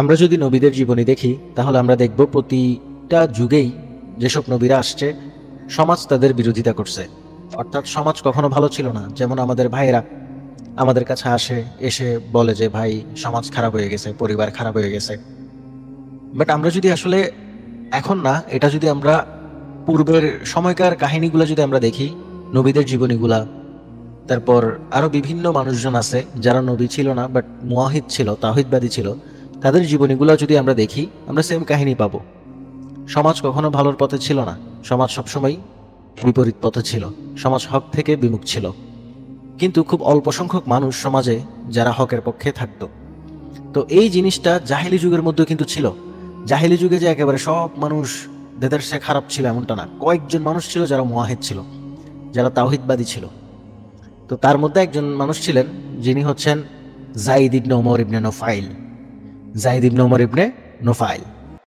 আমরা যদি নবীদের জীবনী দেখি তাহলে আমরা দেখব প্রতিটা যুগেই যেসব নবীরা আসছে সমাজ তাদের বিরোধিতা করছে, অর্থাৎ সমাজ কখনো ভালো ছিল না। যেমন আমাদের ভাইয়েরা আমাদের কাছে এসে বলে যে ভাই সমাজ খারাপ হয়ে গেছে, পরিবার খারাপ হয়ে গেছে। বাট আমরা যদি আসলে এখন না, এটা যদি আমরা পূর্বের সময়কার কাহিনীগুলো যদি আমরা দেখি, নবীদের জীবনীগুলা, তারপর আরো বিভিন্ন মানুষজন আছে যারা নবী ছিল না বাট মুওয়াহিদ ছিল, তাওহীদবাদী ছিল, তাদের জীবনীগুলো যদি আমরা দেখি আমরা সেম কাহিনী পাবো। সমাজ কখনো ভালোর পথে ছিল না, সমাজ সবসময় বিপরীত পথে ছিল, সমাজ হক থেকে বিমুখ ছিল। কিন্তু খুব অল্প সংখ্যক মানুষ সমাজে যারা হকের পক্ষে থাকতো। তো এই জিনিসটা জাহেলি যুগের মধ্যে কিন্তু ছিল। জাহেলি যুগে যে একেবারে সব মানুষ যাদের সে খারাপ ছিল এমনটা না, কয়েকজন মানুষ ছিল যারা মুওয়াহিদ ছিল, যারা তাওহীদবাদী ছিল। তো তার মধ্যে একজন মানুষ ছিলেন যিনি হচ্ছেন যায়েদ ইবনে ওমর ইবনে নুফাইল। যায়েদ ইবনে ওমর ইবনে নুফাইল